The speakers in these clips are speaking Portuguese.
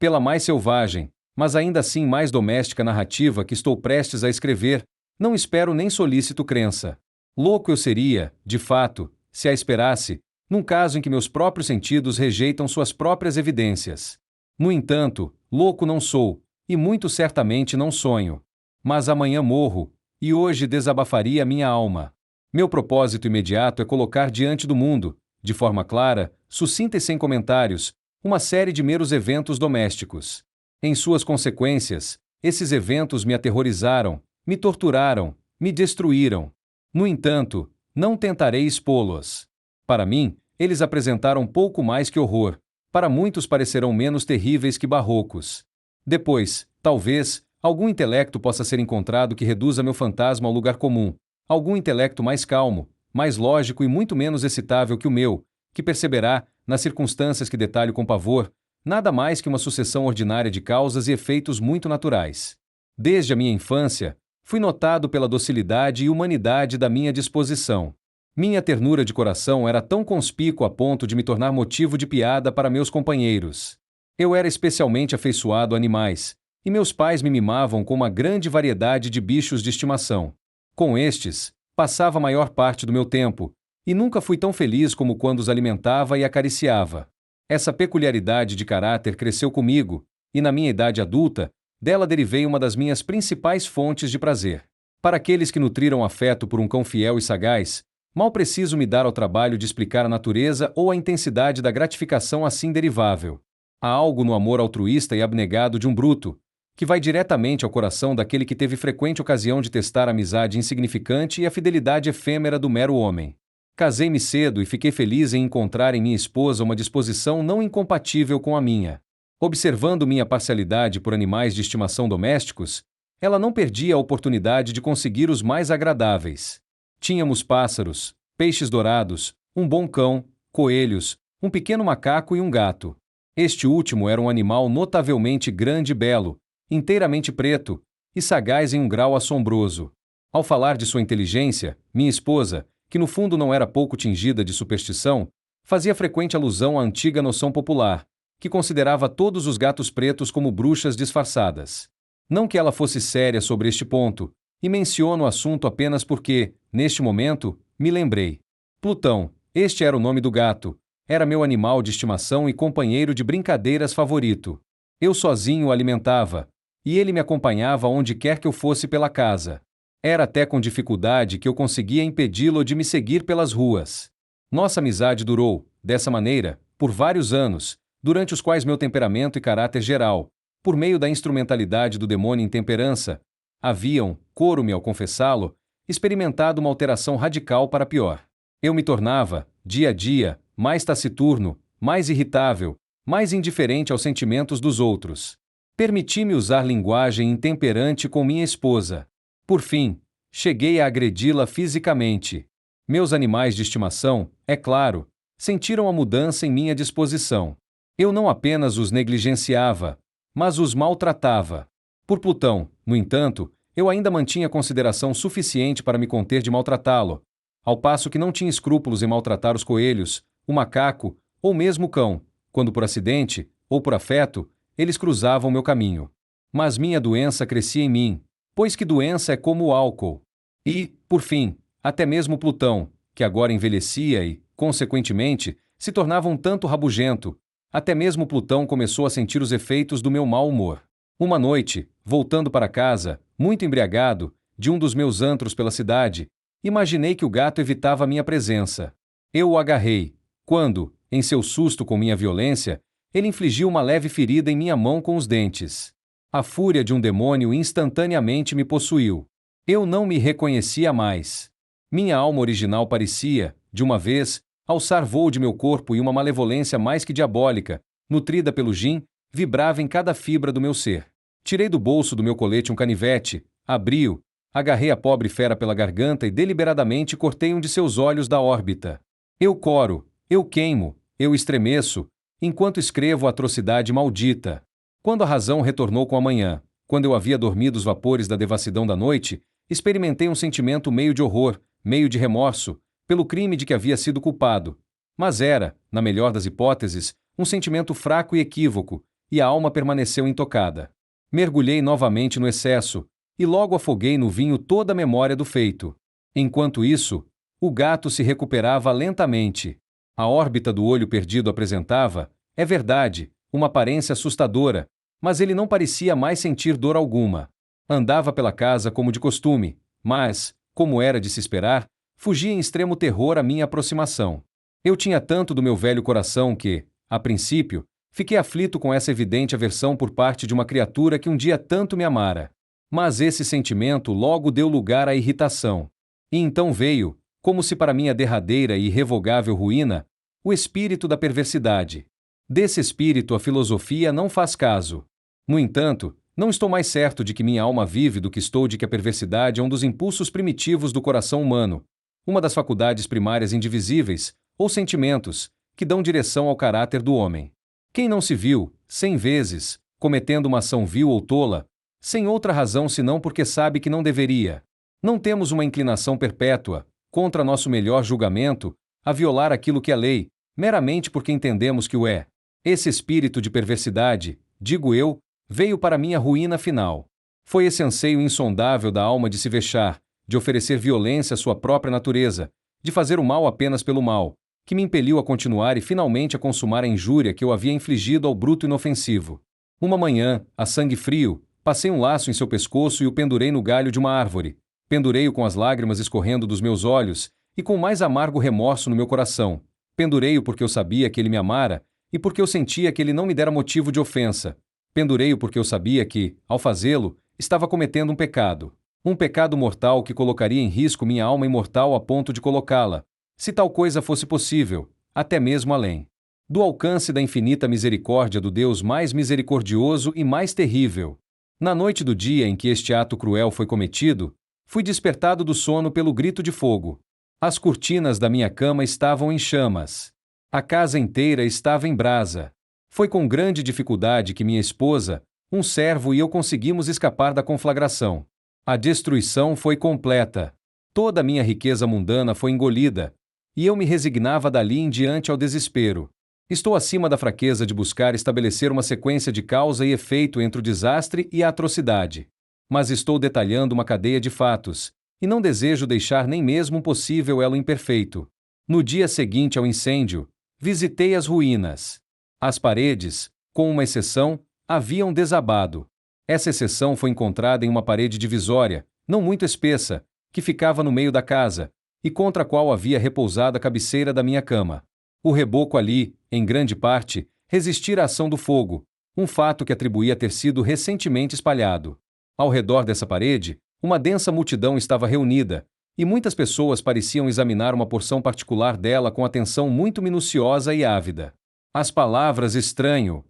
pela mais selvagem, mas ainda assim mais doméstica narrativa que estou prestes a escrever, não espero nem solicito crença. Louco eu seria, de fato, se a esperasse, num caso em que meus próprios sentidos rejeitam suas próprias evidências. No entanto, louco não sou, e muito certamente não sonho. Mas amanhã morro, e hoje desabafaria minha alma. Meu propósito imediato é colocar diante do mundo, de forma clara, sucinta e sem comentários, uma série de meros eventos domésticos. Em suas consequências, esses eventos me aterrorizaram, me torturaram, me destruíram. No entanto, não tentarei expô-los. Para mim, eles apresentaram pouco mais que horror, para muitos parecerão menos terríveis que barrocos. Depois, talvez, algum intelecto possa ser encontrado que reduza meu fantasma ao lugar comum, algum intelecto mais calmo, mais lógico e muito menos excitável que o meu, que perceberá, nas circunstâncias que detalho com pavor, nada mais que uma sucessão ordinária de causas e efeitos muito naturais. Desde a minha infância, fui notado pela docilidade e humanidade da minha disposição. Minha ternura de coração era tão conspícua a ponto de me tornar motivo de piada para meus companheiros. Eu era especialmente afeiçoado a animais, e meus pais me mimavam com uma grande variedade de bichos de estimação. Com estes, passava a maior parte do meu tempo, e nunca fui tão feliz como quando os alimentava e acariciava. Essa peculiaridade de caráter cresceu comigo, e na minha idade adulta, dela derivei uma das minhas principais fontes de prazer. Para aqueles que nutriram afeto por um cão fiel e sagaz, mal preciso me dar ao trabalho de explicar a natureza ou a intensidade da gratificação assim derivável. Há algo no amor altruísta e abnegado de um bruto, que vai diretamente ao coração daquele que teve frequente ocasião de testar a amizade insignificante e a fidelidade efêmera do mero homem. Casei-me cedo e fiquei feliz em encontrar em minha esposa uma disposição não incompatível com a minha. Observando minha parcialidade por animais de estimação domésticos, ela não perdia a oportunidade de conseguir os mais agradáveis. Tínhamos pássaros, peixes dourados, um bom cão, coelhos, um pequeno macaco e um gato. Este último era um animal notavelmente grande e belo, inteiramente preto, e sagaz em um grau assombroso. Ao falar de sua inteligência, minha esposa, que no fundo não era pouco tingida de superstição, fazia frequente alusão à antiga noção popular, que considerava todos os gatos pretos como bruxas disfarçadas. Não que ela fosse séria sobre este ponto, e menciono o assunto apenas porque, neste momento, me lembrei. Plutão, este era o nome do gato, era meu animal de estimação e companheiro de brincadeiras favorito. Eu sozinho o alimentava, e ele me acompanhava onde quer que eu fosse pela casa. Era até com dificuldade que eu conseguia impedi-lo de me seguir pelas ruas. Nossa amizade durou, dessa maneira, por vários anos, durante os quais meu temperamento e caráter geral, por meio da instrumentalidade do demônio intemperança, haviam, coro-me ao confessá-lo, experimentado uma alteração radical para pior. Eu me tornava, dia a dia, mais taciturno, mais irritável, mais indiferente aos sentimentos dos outros. Permiti-me usar linguagem intemperante com minha esposa. Por fim, cheguei a agredi-la fisicamente. Meus animais de estimação, é claro, sentiram a mudança em minha disposição. Eu não apenas os negligenciava, mas os maltratava. Por Plutão, no entanto, eu ainda mantinha consideração suficiente para me conter de maltratá-lo, ao passo que não tinha escrúpulos em maltratar os coelhos, o macaco, ou mesmo o cão, quando por acidente, ou por afeto, eles cruzavam meu caminho. Mas minha doença crescia em mim, pois que doença é como o álcool. E, por fim, até mesmo Plutão, que agora envelhecia e, consequentemente, se tornava um tanto rabugento, até mesmo Plutão começou a sentir os efeitos do meu mau humor. Uma noite, voltando para casa, muito embriagado, de um dos meus antros pela cidade, imaginei que o gato evitava minha presença. Eu o agarrei, quando, em seu susto com minha violência, ele infligiu uma leve ferida em minha mão com os dentes. A fúria de um demônio instantaneamente me possuiu. Eu não me reconhecia mais. Minha alma original parecia, de uma vez, alçar voo de meu corpo e uma malevolência mais que diabólica, nutrida pelo gin, vibrava em cada fibra do meu ser. Tirei do bolso do meu colete um canivete, abri-o, agarrei a pobre fera pela garganta e deliberadamente cortei um de seus olhos da órbita. Eu coro, eu queimo, eu estremeço, enquanto escrevo a atrocidade maldita. Quando a razão retornou com a manhã, quando eu havia dormido os vapores da devassidão da noite, experimentei um sentimento meio de horror, meio de remorso, pelo crime de que havia sido culpado. Mas era, na melhor das hipóteses, um sentimento fraco e equívoco, e a alma permaneceu intocada. Mergulhei novamente no excesso, e logo afoguei no vinho toda a memória do feito. Enquanto isso, o gato se recuperava lentamente. A órbita do olho perdido apresentava, é verdade, uma aparência assustadora, mas ele não parecia mais sentir dor alguma. Andava pela casa como de costume, mas, como era de se esperar, fugia em extremo terror à minha aproximação. Eu tinha tanto do meu velho coração que, a princípio, fiquei aflito com essa evidente aversão por parte de uma criatura que um dia tanto me amara. Mas esse sentimento logo deu lugar à irritação. E então veio, como se para minha derradeira e irrevogável ruína, o espírito da perversidade. Desse espírito a filosofia não faz caso. No entanto, não estou mais certo de que minha alma vive do que estou de que a perversidade é um dos impulsos primitivos do coração humano, uma das faculdades primárias indivisíveis, ou sentimentos, que dão direção ao caráter do homem. Quem não se viu, 100 vezes, cometendo uma ação vil ou tola, sem outra razão senão porque sabe que não deveria? Não temos uma inclinação perpétua, contra nosso melhor julgamento, a violar aquilo que é lei, meramente porque entendemos que o é. Esse espírito de perversidade, digo eu, veio para minha ruína final. Foi esse anseio insondável da alma de se vexar, de oferecer violência à sua própria natureza, de fazer o mal apenas pelo mal, que me impeliu a continuar e finalmente a consumar a injúria que eu havia infligido ao bruto inofensivo. Uma manhã, a sangue frio, passei um laço em seu pescoço e o pendurei no galho de uma árvore. Pendurei-o com as lágrimas escorrendo dos meus olhos e com o mais amargo remorso no meu coração. Pendurei-o porque eu sabia que ele me amara e porque eu sentia que ele não me dera motivo de ofensa. Pendurei-o porque eu sabia que, ao fazê-lo, estava cometendo um pecado mortal que colocaria em risco minha alma imortal a ponto de colocá-la, se tal coisa fosse possível, até mesmo além do alcance da infinita misericórdia do Deus mais misericordioso e mais terrível. Na noite do dia em que este ato cruel foi cometido, fui despertado do sono pelo grito de fogo. As cortinas da minha cama estavam em chamas. A casa inteira estava em brasa. Foi com grande dificuldade que minha esposa, um servo e eu conseguimos escapar da conflagração. A destruição foi completa. Toda a minha riqueza mundana foi engolida, e eu me resignava dali em diante ao desespero. Estou acima da fraqueza de buscar estabelecer uma sequência de causa e efeito entre o desastre e a atrocidade. Mas estou detalhando uma cadeia de fatos, e não desejo deixar nem mesmo um possível elo imperfeito. No dia seguinte ao incêndio, visitei as ruínas. As paredes, com uma exceção, haviam desabado. Essa exceção foi encontrada em uma parede divisória, não muito espessa, que ficava no meio da casa, e contra a qual havia repousado a cabeceira da minha cama. O reboco ali, em grande parte, resistira à ação do fogo, um fato que atribuía ter sido recentemente espalhado. Ao redor dessa parede, uma densa multidão estava reunida, e muitas pessoas pareciam examinar uma porção particular dela com atenção muito minuciosa e ávida. As palavras estranho,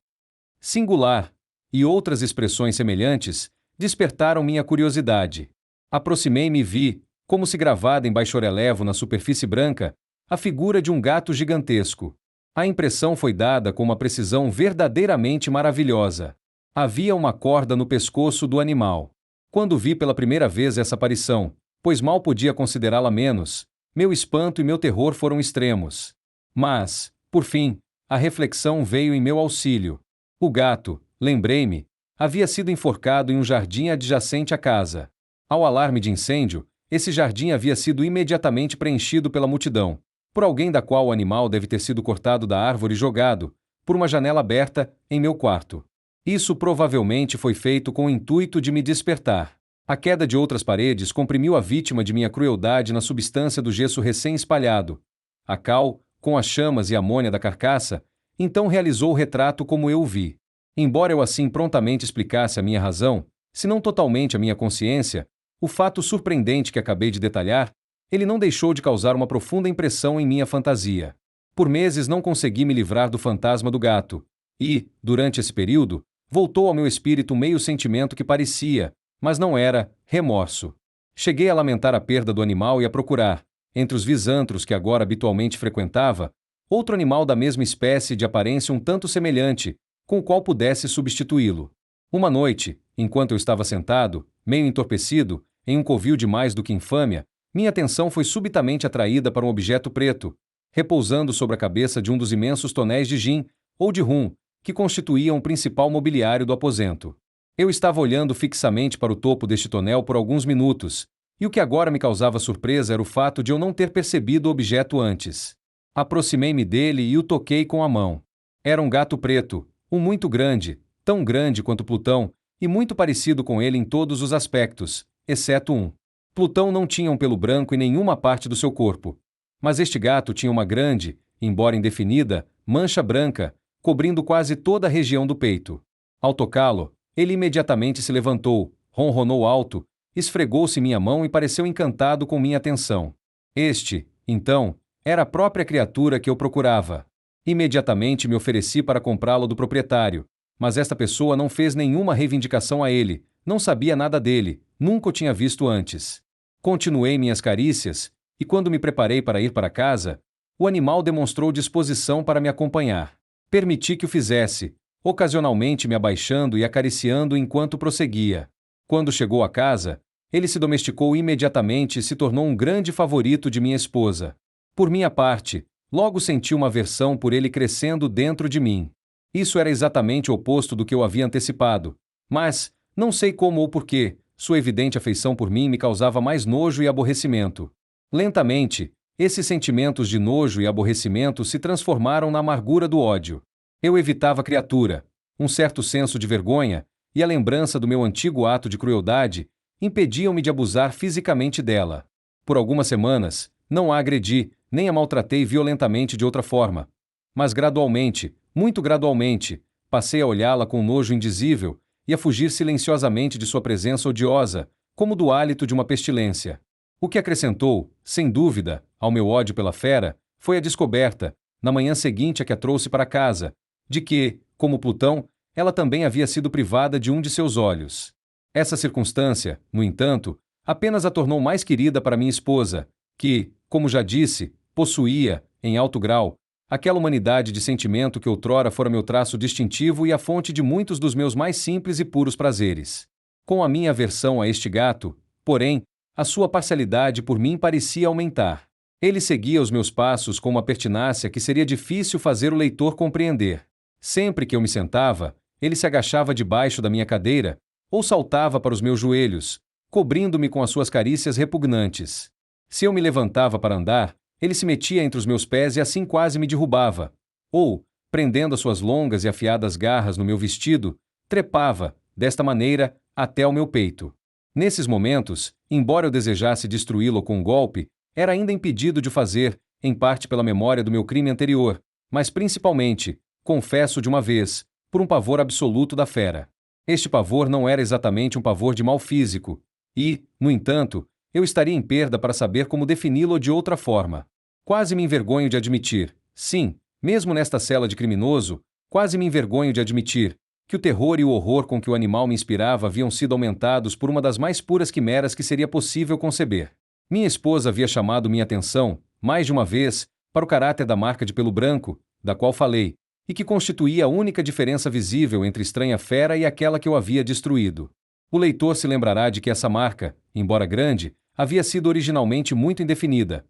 singular e outras expressões semelhantes despertaram minha curiosidade. Aproximei-me e vi, como se gravada em baixo-relevo na superfície branca, a figura de um gato gigantesco. A impressão foi dada com uma precisão verdadeiramente maravilhosa. Havia uma corda no pescoço do animal. Quando vi pela primeira vez essa aparição, pois mal podia considerá-la menos, meu espanto e meu terror foram extremos. Mas, por fim, a reflexão veio em meu auxílio. O gato, lembrei-me, havia sido enforcado em um jardim adjacente à casa. Ao alarme de incêndio, esse jardim havia sido imediatamente preenchido pela multidão, por alguém da qual o animal deve ter sido cortado da árvore e jogado, por uma janela aberta, em meu quarto. Isso provavelmente foi feito com o intuito de me despertar. A queda de outras paredes comprimiu a vítima de minha crueldade na substância do gesso recém-espalhado. A cal, com as chamas e amônia da carcaça, então realizou o retrato como eu o vi. Embora eu assim prontamente explicasse a minha razão, se não totalmente a minha consciência, o fato surpreendente que acabei de detalhar, ele não deixou de causar uma profunda impressão em minha fantasia. Por meses não consegui me livrar do fantasma do gato, e, durante esse período, voltou ao meu espírito meio sentimento que parecia, mas não era, remorso. Cheguei a lamentar a perda do animal e a procurar, entre os visantros que agora habitualmente frequentava, outro animal da mesma espécie de aparência um tanto semelhante, com o qual pudesse substituí-lo. Uma noite, enquanto eu estava sentado, meio entorpecido, em um covil de mais do que infâmia, minha atenção foi subitamente atraída para um objeto preto, repousando sobre a cabeça de um dos imensos tonéis de gin, ou de rum, que constituíam o principal mobiliário do aposento. Eu estava olhando fixamente para o topo deste tonel por alguns minutos, e o que agora me causava surpresa era o fato de eu não ter percebido o objeto antes. Aproximei-me dele e o toquei com a mão. Era um gato preto, um muito grande, tão grande quanto Plutão, e muito parecido com ele em todos os aspectos, exceto um. Plutão não tinha um pelo branco em nenhuma parte do seu corpo, mas este gato tinha uma grande, embora indefinida, mancha branca, cobrindo quase toda a região do peito. Ao tocá-lo, ele imediatamente se levantou, ronronou alto, esfregou-se minha mão e pareceu encantado com minha atenção. Este, então, era a própria criatura que eu procurava. Imediatamente me ofereci para comprá-lo do proprietário, mas esta pessoa não fez nenhuma reivindicação a ele, não sabia nada dele, nunca o tinha visto antes. Continuei minhas carícias, e quando me preparei para ir para casa, o animal demonstrou disposição para me acompanhar. Permiti que o fizesse, ocasionalmente me abaixando e acariciando enquanto prosseguia. Quando chegou a casa, ele se domesticou imediatamente e se tornou um grande favorito de minha esposa. Por minha parte, logo senti uma aversão por ele crescendo dentro de mim. Isso era exatamente o oposto do que eu havia antecipado, mas, não sei como ou porquê, sua evidente afeição por mim me causava mais nojo e aborrecimento. Lentamente, esses sentimentos de nojo e aborrecimento se transformaram na amargura do ódio. Eu evitava a criatura. Um certo senso de vergonha e a lembrança do meu antigo ato de crueldade impediam-me de abusar fisicamente dela. Por algumas semanas, não a agredi, nem a maltratei violentamente de outra forma. Mas gradualmente, muito gradualmente, passei a olhá-la com nojo indizível e a fugir silenciosamente de sua presença odiosa, como do hálito de uma pestilência. O que acrescentou, sem dúvida, ao meu ódio pela fera, foi a descoberta, na manhã seguinte a que a trouxe para casa, de que, como Plutão, ela também havia sido privada de um de seus olhos. Essa circunstância, no entanto, apenas a tornou mais querida para minha esposa, que, como já disse, possuía, em alto grau, aquela humanidade de sentimento que outrora fora meu traço distintivo e a fonte de muitos dos meus mais simples e puros prazeres. Com a minha aversão a este gato, porém, a sua parcialidade por mim parecia aumentar. Ele seguia os meus passos com uma pertinácia que seria difícil fazer o leitor compreender. Sempre que eu me sentava, ele se agachava debaixo da minha cadeira, ou saltava para os meus joelhos, cobrindo-me com as suas carícias repugnantes. Se eu me levantava para andar, ele se metia entre os meus pés e assim quase me derrubava. Ou, prendendo as suas longas e afiadas garras no meu vestido, trepava, desta maneira, até ao meu peito. Nesses momentos, embora eu desejasse destruí-lo com um golpe, era ainda impedido de fazer, em parte pela memória do meu crime anterior, mas principalmente, confesso de uma vez, por um pavor absoluto da fera. Este pavor não era exatamente um pavor de mal físico, e, no entanto, eu estaria em perda para saber como defini-lo de outra forma. Quase me envergonho de admitir, sim, mesmo nesta cela de criminoso, quase me envergonho de admitir, que o terror e o horror com que o animal me inspirava haviam sido aumentados por uma das mais puras quimeras que seria possível conceber. Minha esposa havia chamado minha atenção, mais de uma vez, para o caráter da marca de pelo branco, da qual falei, e que constituía a única diferença visível entre estranha fera e aquela que eu havia destruído. O leitor se lembrará de que essa marca, embora grande, havia sido originalmente muito indefinida.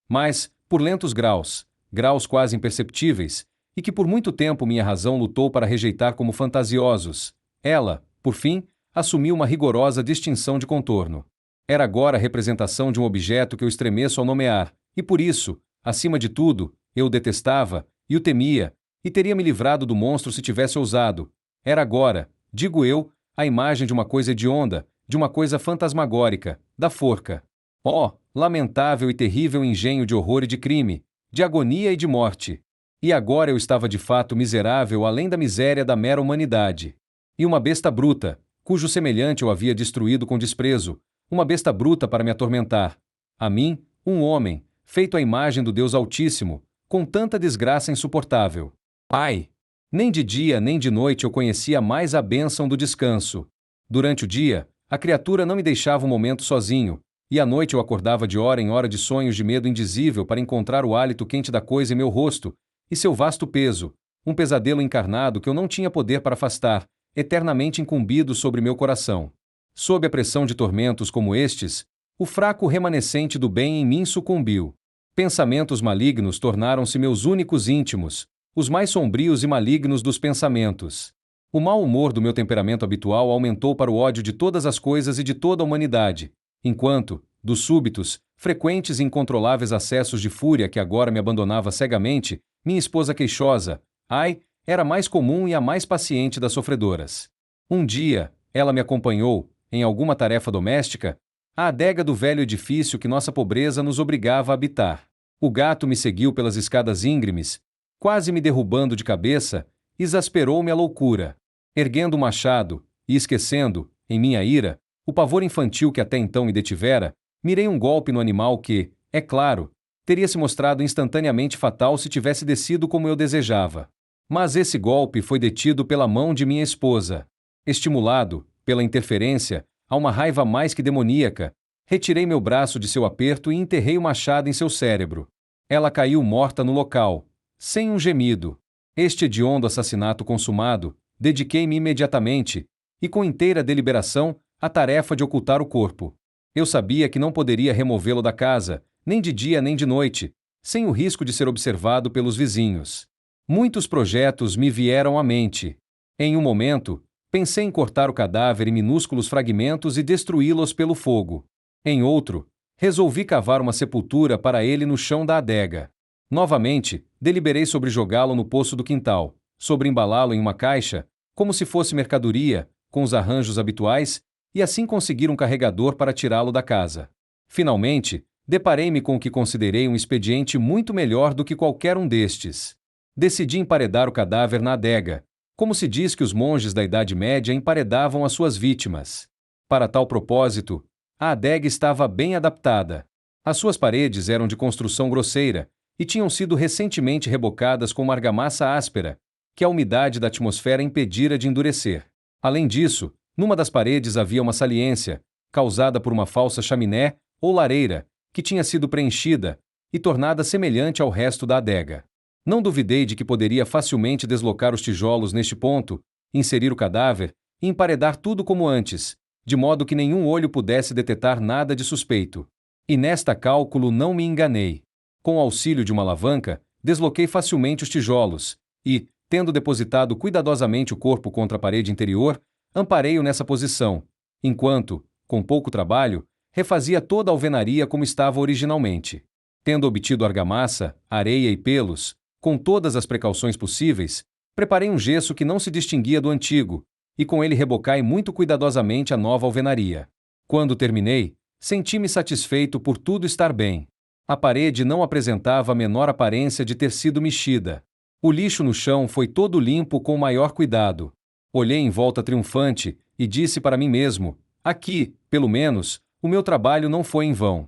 Mas, por lentos graus, graus quase imperceptíveis, e que por muito tempo minha razão lutou para rejeitar como fantasiosos, ela, por fim, assumiu uma rigorosa distinção de contorno. Era agora a representação de um objeto que eu estremeço ao nomear, e por isso, acima de tudo, eu o detestava, e o temia, e teria me livrado do monstro se tivesse ousado. Era agora, digo eu, a imagem de uma coisa hedionda, de uma coisa fantasmagórica, da forca. Oh, lamentável e terrível engenho de horror e de crime, de agonia e de morte! E agora eu estava de fato miserável além da miséria da mera humanidade. E uma besta bruta, cujo semelhante eu havia destruído com desprezo, uma besta bruta para me atormentar. A mim, um homem, feito à imagem do Deus Altíssimo, com tanta desgraça insuportável. Ai! Nem de dia nem de noite eu conhecia mais a bênção do descanso. Durante o dia, a criatura não me deixava um momento sozinho, e à noite eu acordava de hora em hora de sonhos de medo indizível para encontrar o hálito quente da coisa em meu rosto, e seu vasto peso, um pesadelo encarnado que eu não tinha poder para afastar, eternamente incumbido sobre meu coração. Sob a pressão de tormentos como estes, o fraco remanescente do bem em mim sucumbiu. Pensamentos malignos tornaram-se meus únicos íntimos, os mais sombrios e malignos dos pensamentos. O mau humor do meu temperamento habitual aumentou para o ódio de todas as coisas e de toda a humanidade, enquanto, dos súbitos, frequentes e incontroláveis acessos de fúria que agora me abandonava cegamente, minha esposa queixosa, ai, era mais comum e a mais paciente das sofredoras. Um dia, ela me acompanhou, em alguma tarefa doméstica, à adega do velho edifício que nossa pobreza nos obrigava a habitar. O gato me seguiu pelas escadas íngremes, quase me derrubando de cabeça, exasperou-me a loucura. Erguendo o machado, e esquecendo, em minha ira, o pavor infantil que até então me detivera, mirei um golpe no animal que, é claro, teria se mostrado instantaneamente fatal se tivesse descido como eu desejava. Mas esse golpe foi detido pela mão de minha esposa. Estimulado, pela interferência, a uma raiva mais que demoníaca, retirei meu braço de seu aperto e enterrei o machado em seu cérebro. Ela caiu morta no local, sem um gemido. Este hediondo assassinato consumado, dediquei-me imediatamente, e com inteira deliberação, à tarefa de ocultar o corpo. Eu sabia que não poderia removê-lo da casa, nem de dia nem de noite, sem o risco de ser observado pelos vizinhos. Muitos projetos me vieram à mente. Em um momento, pensei em cortar o cadáver em minúsculos fragmentos e destruí-los pelo fogo. Em outro, resolvi cavar uma sepultura para ele no chão da adega. Novamente, deliberei sobre jogá-lo no poço do quintal, sobre embalá-lo em uma caixa, como se fosse mercadoria, com os arranjos habituais, e assim conseguir um carregador para tirá-lo da casa. Finalmente, deparei-me com o que considerei um expediente muito melhor do que qualquer um destes. Decidi emparedar o cadáver na adega, como se diz que os monges da Idade Média emparedavam as suas vítimas. Para tal propósito, a adega estava bem adaptada. As suas paredes eram de construção grosseira e tinham sido recentemente rebocadas com uma argamassa áspera, que a umidade da atmosfera impedira de endurecer. Além disso, numa das paredes havia uma saliência, causada por uma falsa chaminé ou lareira, que tinha sido preenchida e tornada semelhante ao resto da adega. Não duvidei de que poderia facilmente deslocar os tijolos neste ponto, inserir o cadáver e emparedar tudo como antes, de modo que nenhum olho pudesse detectar nada de suspeito. E nesta cálculo não me enganei. Com o auxílio de uma alavanca, desloquei facilmente os tijolos e, tendo depositado cuidadosamente o corpo contra a parede interior, amparei-o nessa posição, enquanto, com pouco trabalho, refazia toda a alvenaria como estava originalmente. Tendo obtido argamassa, areia e pelos, com todas as precauções possíveis, preparei um gesso que não se distinguia do antigo, e com ele rebocai muito cuidadosamente a nova alvenaria. Quando terminei, senti-me satisfeito por tudo estar bem. A parede não apresentava a menor aparência de ter sido mexida. O lixo no chão foi todo limpo com o maior cuidado. Olhei em volta triunfante e disse para mim mesmo: aqui, pelo menos, o meu trabalho não foi em vão.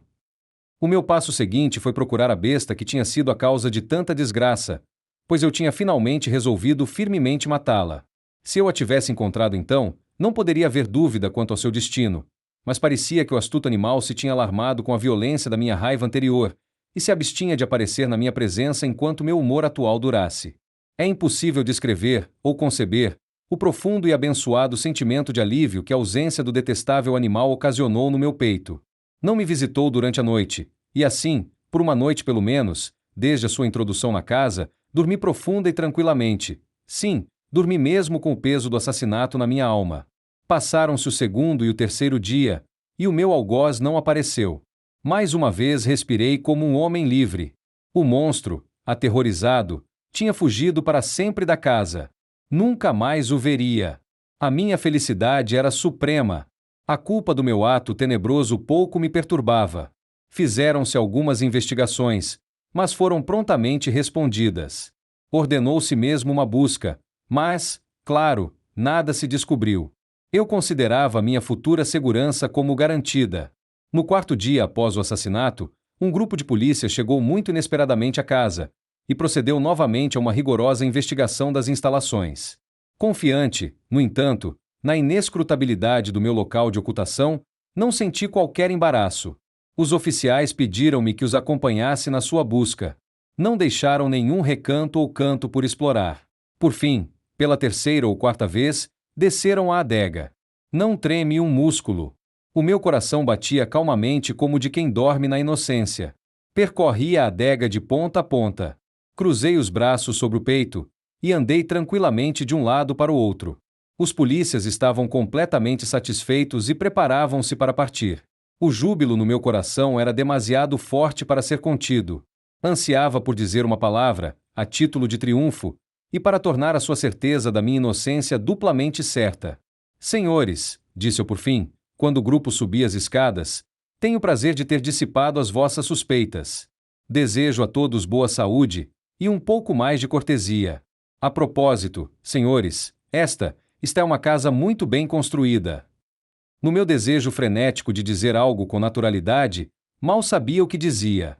O meu passo seguinte foi procurar a besta que tinha sido a causa de tanta desgraça, pois eu tinha finalmente resolvido firmemente matá-la. Se eu a tivesse encontrado então, não poderia haver dúvida quanto ao seu destino, mas parecia que o astuto animal se tinha alarmado com a violência da minha raiva anterior e se abstinha de aparecer na minha presença enquanto meu humor atual durasse. É impossível descrever, ou conceber, o profundo e abençoado sentimento de alívio que a ausência do detestável animal ocasionou no meu peito. Não me visitou durante a noite, e assim, por uma noite pelo menos, desde a sua introdução na casa, dormi profunda e tranquilamente. Sim, dormi mesmo com o peso do assassinato na minha alma. Passaram-se o segundo e o terceiro dia, e o meu algoz não apareceu. Mais uma vez respirei como um homem livre. O monstro, aterrorizado, tinha fugido para sempre da casa. Nunca mais o veria. A minha felicidade era suprema. A culpa do meu ato tenebroso pouco me perturbava. Fizeram-se algumas investigações, mas foram prontamente respondidas. Ordenou-se mesmo uma busca, mas, claro, nada se descobriu. Eu considerava minha futura segurança como garantida. No quarto dia após o assassinato, um grupo de polícia chegou muito inesperadamente à casa e procedeu novamente a uma rigorosa investigação das instalações. Confiante, no entanto, na inescrutabilidade do meu local de ocultação, não senti qualquer embaraço. Os oficiais pediram-me que os acompanhasse na sua busca. Não deixaram nenhum recanto ou canto por explorar. Por fim, pela terceira ou quarta vez, desceram à adega. Não treme um músculo. O meu coração batia calmamente como de quem dorme na inocência. Percorri a adega de ponta a ponta. Cruzei os braços sobre o peito e andei tranquilamente de um lado para o outro. Os polícias estavam completamente satisfeitos e preparavam-se para partir. O júbilo no meu coração era demasiado forte para ser contido. Ansiava por dizer uma palavra, a título de triunfo, e para tornar a sua certeza da minha inocência duplamente certa. Senhores, disse eu por fim, quando o grupo subia as escadas, tenho o prazer de ter dissipado as vossas suspeitas. Desejo a todos boa saúde e um pouco mais de cortesia. A propósito, senhores, esta é uma casa muito bem construída. No meu desejo frenético de dizer algo com naturalidade, mal sabia o que dizia.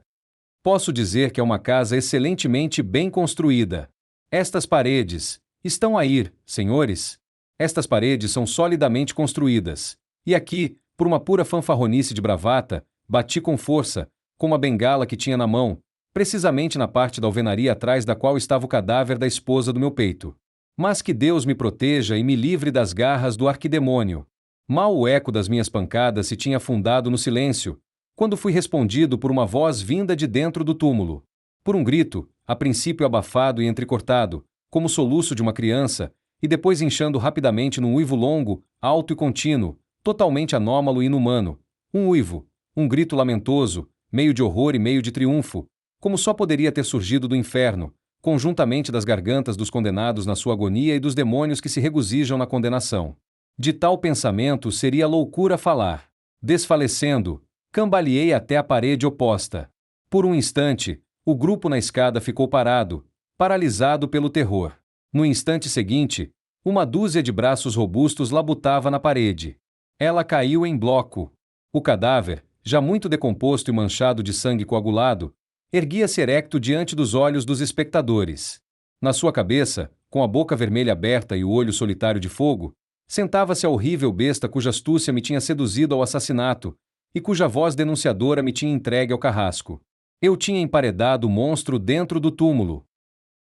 Posso dizer que é uma casa excelentemente bem construída. Estas paredes estão a ir, senhores. Estas paredes são solidamente construídas. E aqui, por uma pura fanfarronice de bravata, bati com força, com uma bengala que tinha na mão, precisamente na parte da alvenaria atrás da qual estava o cadáver da esposa do meu peito. Mas que Deus me proteja e me livre das garras do arquidemônio. Mal o eco das minhas pancadas se tinha afundado no silêncio, quando fui respondido por uma voz vinda de dentro do túmulo. Por um grito, a princípio abafado e entrecortado, como o soluço de uma criança, e depois inchando rapidamente num uivo longo, alto e contínuo, totalmente anômalo e inumano. Um uivo, um grito lamentoso, meio de horror e meio de triunfo, como só poderia ter surgido do inferno, conjuntamente das gargantas dos condenados na sua agonia e dos demônios que se regozijam na condenação. De tal pensamento seria loucura falar. Desfalecendo, cambaleei até a parede oposta. Por um instante, o grupo na escada ficou parado, paralisado pelo terror. No instante seguinte, uma dúzia de braços robustos labutava na parede. Ela caiu em bloco. O cadáver, já muito decomposto e manchado de sangue coagulado, erguia-se erecto diante dos olhos dos espectadores. Na sua cabeça, com a boca vermelha aberta e o olho solitário de fogo, sentava-se a horrível besta cuja astúcia me tinha seduzido ao assassinato e cuja voz denunciadora me tinha entregue ao carrasco. Eu tinha emparedado o monstro dentro do túmulo.